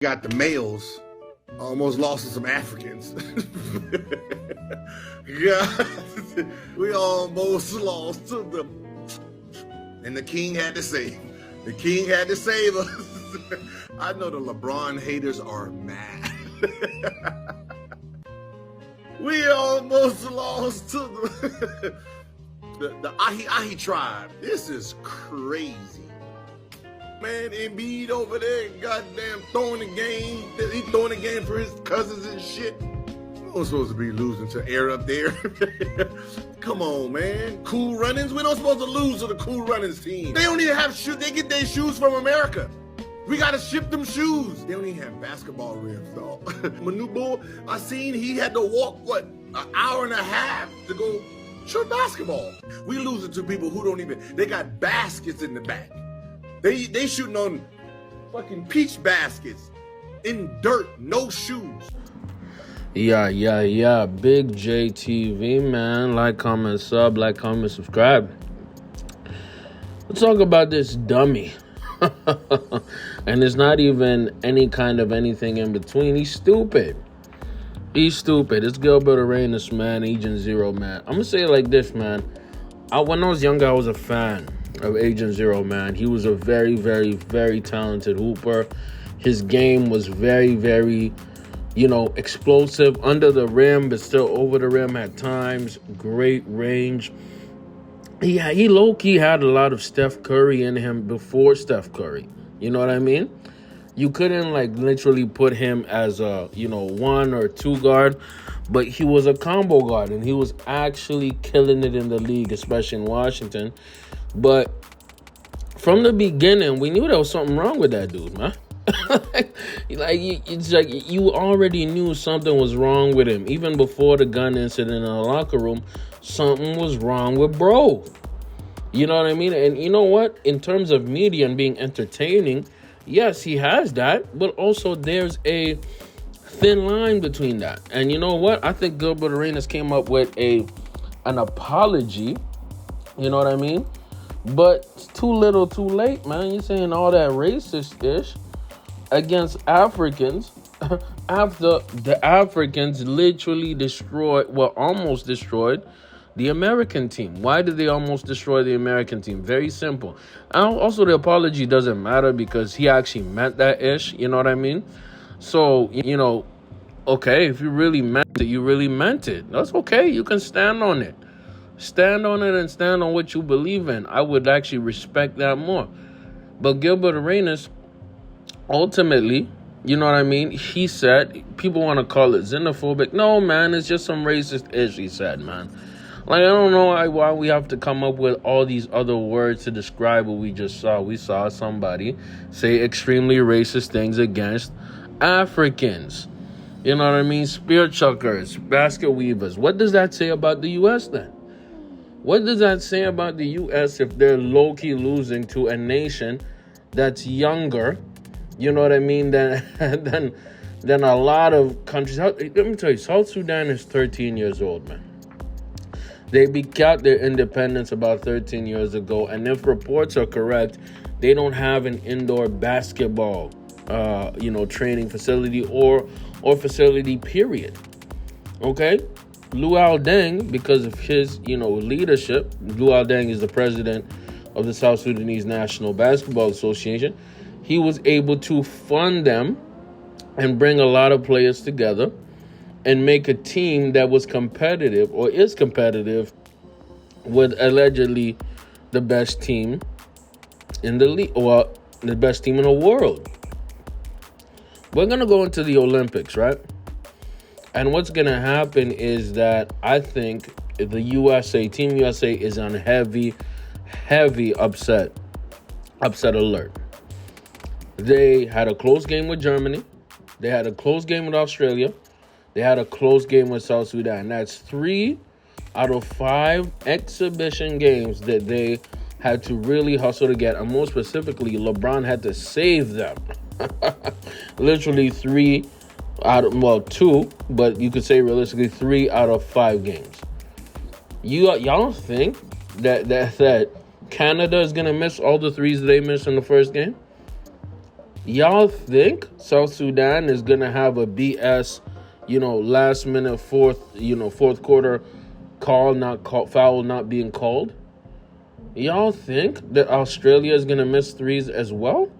got the males almost lost to some Africans. Yeah, we almost lost to them. And the king had to save. The king had to save us. I know the LeBron haters are mad. We almost lost to the Ahi tribe. This is crazy. Man, Embiid over there, goddamn throwing the game. He throwing the game for his cousins and shit. We weren't supposed to be losing to air up there. Come on, man. Cool Runnings? We're not supposed to lose to the Cool Runnings team. They don't even have shoes. They get their shoes from America. We gotta ship them shoes. They don't even have basketball rims, dog. Manu Bull, I seen he had to walk, an hour and a half to go shoot basketball. We losing to people who don't even, they got baskets in the back. They shooting on fucking peach baskets in dirt, no shoes. Yeah. Big JTV, man. Like, comment, sub. Like, comment, subscribe. Let's talk about this dummy. And it's not even any kind of anything in between. He's stupid. It's Gilbert Arenas, man. Agent Zero, man. I'm going to say it like this, man. When I was younger, I was a fan of Agent Zero, man. He was a very, very, very talented hooper. His game was very, very, explosive under the rim, but still over the rim at times. Great range. He low-key had a lot of Steph Curry in him before Steph Curry. You know what I mean? You couldn't, literally put him as a, 1 or 2 guard, but he was a combo guard, and he was actually killing it in the league, especially in Washington. But from the beginning, we knew there was something wrong with that dude, man. It's like you already knew something was wrong with him. Even before the gun incident in the locker room, something was wrong with bro. You know what I mean? And you know what? In terms of media and being entertaining, yes, he has that. But also there's a thin line between that. And you know what? I think Gilbert Arenas came up with an apology. You know what I mean? But it's too little too late, man. You're saying all that racist-ish against Africans after the Africans literally almost destroyed the American team. Why did they almost destroy the American team? Very simple. And also, the apology doesn't matter because he actually meant that ish. You know what I mean? So, okay, if you really meant it, you really meant it. That's okay. You can stand on it. Stand on it and stand on what you believe in. I would actually respect that more. But Gilbert Arenas, ultimately, you know what I mean? He said, people want to call it xenophobic. No, man, it's just some racist ish, he said, man. I don't know why we have to come up with all these other words to describe what we just saw. We saw somebody say extremely racist things against Africans. You know what I mean? Spear chuckers, basket weavers. What does that say about the U.S. then? What does that say about the U.S. if they're low-key losing to a nation that's younger, you know what I mean, than a lot of countries? Let me tell you, South Sudan is 13 years old, man. They got their independence about 13 years ago, and if reports are correct, they don't have an indoor basketball, training facility or facility, period. Okay? Luol Deng, because of his, leadership, Luol Deng is the president of the South Sudanese National Basketball Association. He was able to fund them and bring a lot of players together and make a team that was competitive or is competitive with allegedly the best team in the league, or the best team in the world. We're going to go into the Olympics, right? And what's going to happen is that I think the Team USA is on heavy upset alert. They had a close game with Germany. They had a close game with Australia. They had a close game with South Sudan. That's 3 out of 5 exhibition games that they had to really hustle to get. And more specifically, LeBron had to save them. Literally 2, but you could say realistically 3 out of 5 games. Y'all don't think that Canada is going to miss all the threes they missed in the first game? Y'all think South Sudan is gonna have a BS, last minute fourth quarter foul not being called? Y'all think that Australia is gonna miss threes as well?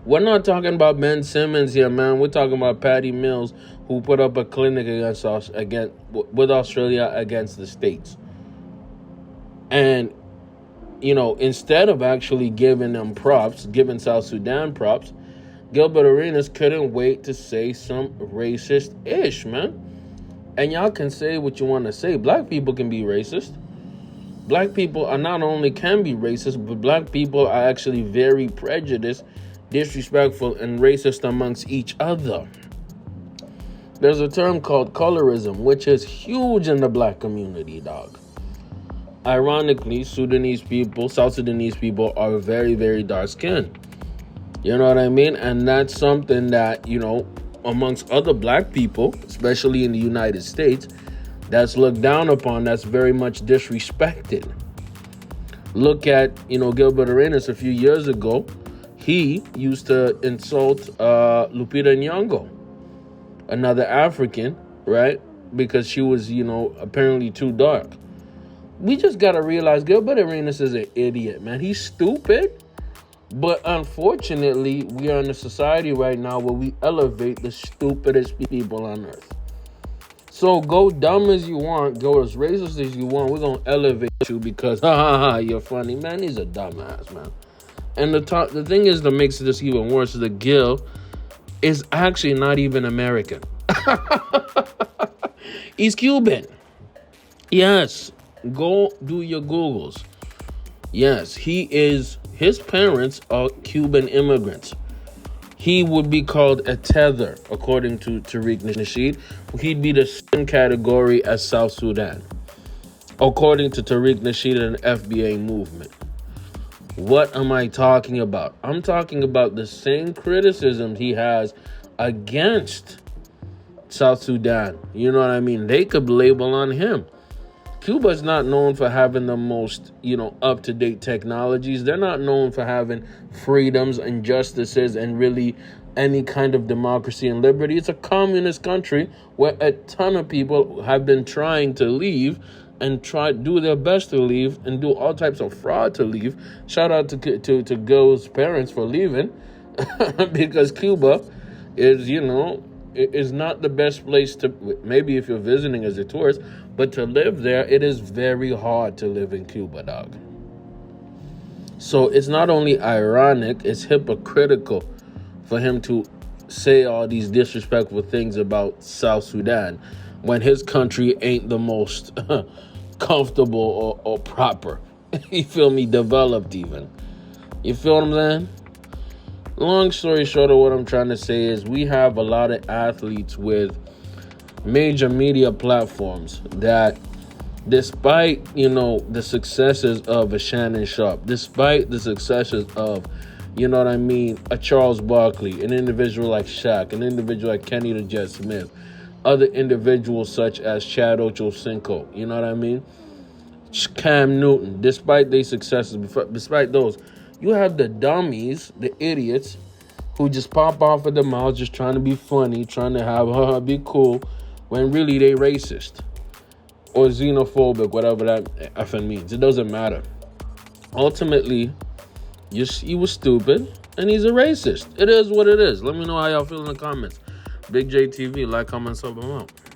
We're not talking about Ben Simmons here, man. We're talking about Patty Mills, who put up a clinic with Australia against the States. And, instead of actually giving South Sudan props, Gilbert Arenas couldn't wait to say some racist-ish, man. And y'all can say what you want to say. Black people can be racist. Black people are not only can be racist, but black people are actually very prejudiced, disrespectful, and racist amongst each other. There's a term called colorism, which is huge in the black community, dog. Ironically, South Sudanese people are very, very dark skinned. You know what I mean? And that's something that, amongst other black people, especially in the United States, that's looked down upon, that's very much disrespected. Look at, Gilbert Arenas a few years ago. He used to insult Lupita Nyong'o, another African, right? Because she was, apparently too dark. We just got to realize Gilbert Arenas is an idiot, man. He's stupid. But unfortunately, we are in a society right now where we elevate the stupidest people on earth. So go dumb as you want, go as racist as you want. We're going to elevate you because, you're funny. Man, he's a dumbass, man. And the thing is that makes this even worse is that Gil is actually not even American. He's Cuban. Yes. Go do your Googles. Yes, his parents are Cuban immigrants. He would be called a tether, according to Tariq Nasheed. He'd be the same category as South Sudan, according to Tariq Nasheed and the FBA movement. What am I talking about? I'm talking about the same criticism he has against South Sudan. You know what I mean? They could label on him. Cuba's not known for having the most, up-to-date technologies. They're not known for having freedoms and justices and really any kind of democracy and liberty. It's a communist country where a ton of people have been trying to leave and do their best to leave and do all types of fraud to leave. Shout out to Gil's parents for leaving because Cuba is not the best place to, maybe if you're visiting as a tourist, but to live there, it is very hard to live in Cuba, dog. So it's not only ironic, it's hypocritical for him to say all these disrespectful things about South Sudan when his country ain't the most comfortable or proper. You feel me? Developed even. You feel what I'm saying? Long story short of what I'm trying to say is we have a lot of athletes with major media platforms that despite, the successes of a Shannon Sharp, despite the successes of, a Charles Barkley, an individual like Shaq, an individual like Kenny the Jet Smith, other individuals such as Chad Ochocinco, you know what I mean? Cam Newton, despite their successes, despite those, you have the dummies, the idiots, who just pop off at the mouth, just trying to be funny, trying to have be cool, when really they racist or xenophobic, whatever that effing means. It doesn't matter. Ultimately, he was stupid and he's a racist. It is what it is. Let me know how y'all feel in the comments. Big JTV, like, comment, sub, and out.